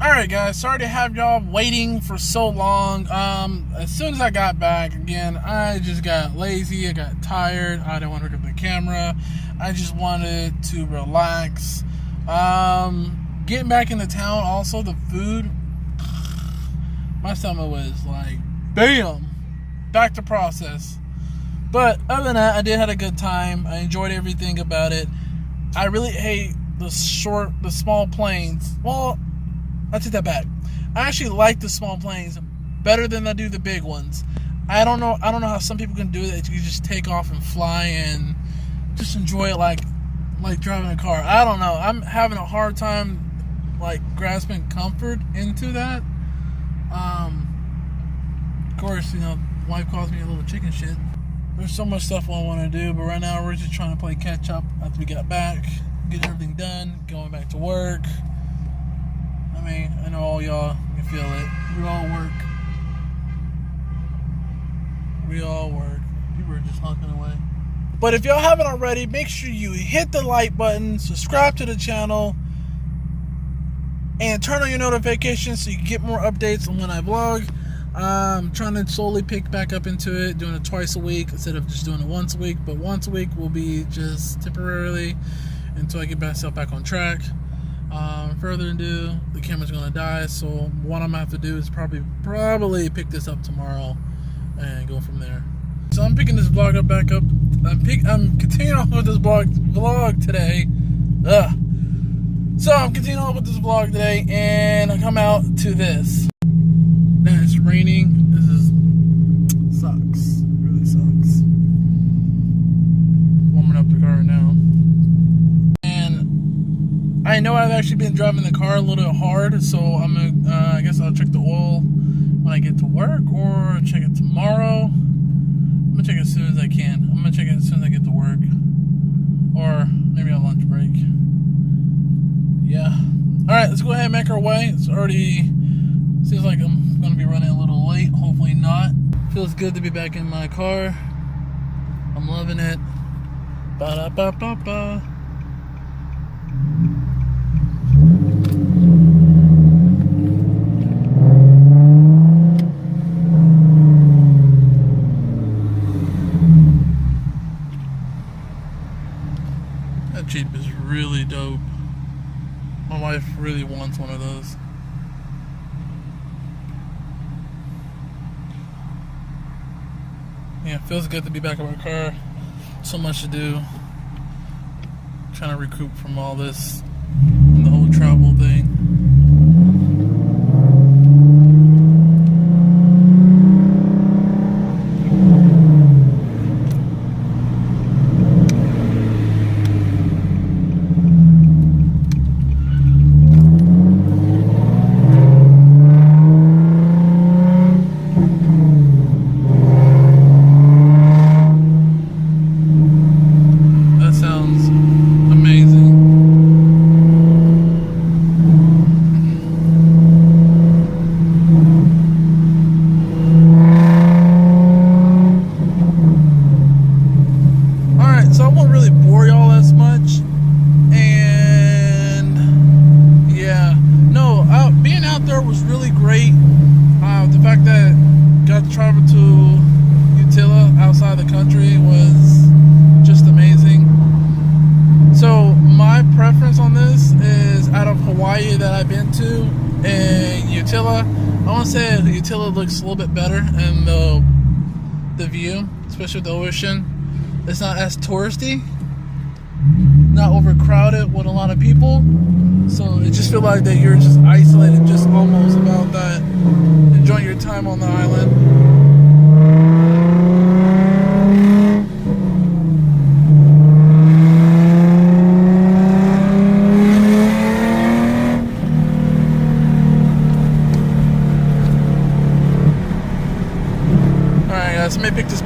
Alright guys, sorry to have y'all waiting for so long. As soon as I got back, again, I just got lazy, I got tired, I didn't want to pick up the camera, I just wanted to relax. Getting back into town, also the food, my stomach was like, bam, back to process. But other than that, I did have a good time, I enjoyed everything about it. I really hate the small planes. Well, I take that back. I actually like the small planes better than I do the big ones. I don't know how some people can do that. You just take off and fly and just enjoy it like driving a car. I don't know. I'm having a hard time like grasping comfort into that. Of course, you know, wife calls me a little chicken shit. There's so much stuff I want to do, but right now we're just trying to play catch up after we got back, get everything done, going back to work. I mean, I know all y'all can feel it. We all work. We all work. People are just honking away. But if y'all haven't already, make sure you hit the like button, subscribe to the channel, and turn on your notifications so you can get more updates on when I vlog. I'm trying to slowly pick back up into it, doing it twice a week instead of just doing it once a week. But once a week will be just temporarily until I get myself back on track. Further ado, the camera's gonna die, so what I'm gonna have to do is probably pick this up tomorrow and go from there. So I'm picking this vlog up back up. I'm continuing on with this vlog today. So I'm continuing on with this vlog today, and I come out to this. Now it's raining. This sucks. It really sucks. Warming up the car right now. I know I've actually been driving the car a little hard, so I'm gonna, I guess I'll check the oil when I get to work, or check it tomorrow. I'm gonna check it as soon as I can. I'm gonna check it as soon as I get to work, or maybe on lunch break. Yeah. All right, let's go ahead and make our way. It's already seems like I'm gonna be running a little late. Hopefully not. Feels good to be back in my car. I'm loving it. Ba-da-ba-ba-ba. Jeep is really dope. My wife really wants one of those. Yeah, it feels good to be back in my car. So much to do. Trying to recoup from all this, the whole travel thing. Travel to Utility outside the country was just amazing. So my preference on this is out of Hawaii that I've been to and Utility. I want to say Utility looks a little bit better, and the view, especially with the ocean, it's not as touristy, not overcrowded with a lot of people. So it just feels like that you're just isolated, just almost about that, enjoying your time on the island.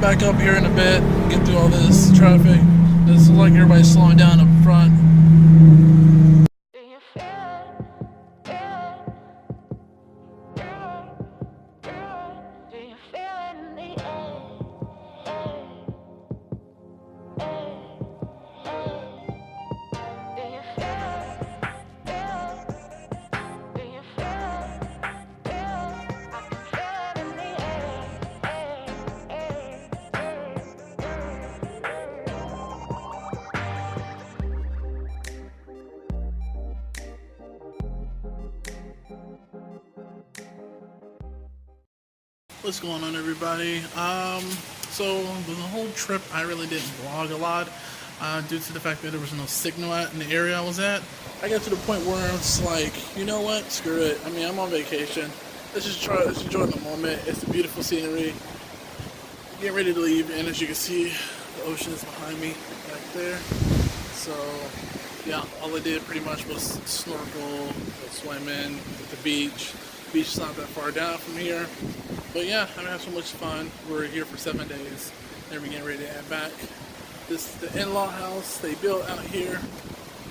back up here in a bit, get through all this traffic. It looks like everybody's slowing down up front. What's going on, everybody? So with the whole trip, I really didn't vlog a lot due to the fact that there was no signal in the area I was at. I got to the point where it's like, you know what? Screw it. I mean, I'm on vacation. Let's enjoy the moment. It's a beautiful scenery. Getting ready to leave, and as you can see, the ocean is behind me back there. So yeah, all I did pretty much was snorkel, go swimming at the beach. The beach is not that far down from here. But yeah, I'm having so much fun. We're here for 7 days. Then we're getting ready to head back. This is the in-law house they built out here.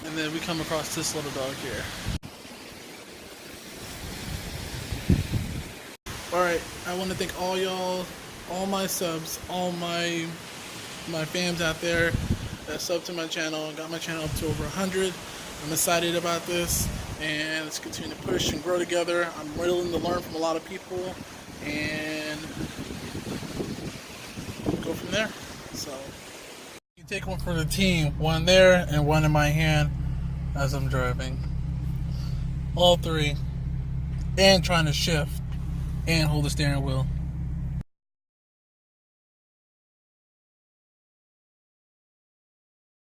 And then we come across this little dog here. Alright, I want to thank all y'all, all my subs, all my fams out there that subbed to my channel, got my channel up to over 100. I'm excited about this, and let's continue to push and grow together. I'm willing to learn from a lot of people and go from there. So you take one for the team, one there and one in my hand as I'm driving. All three, and trying to shift and hold the steering wheel.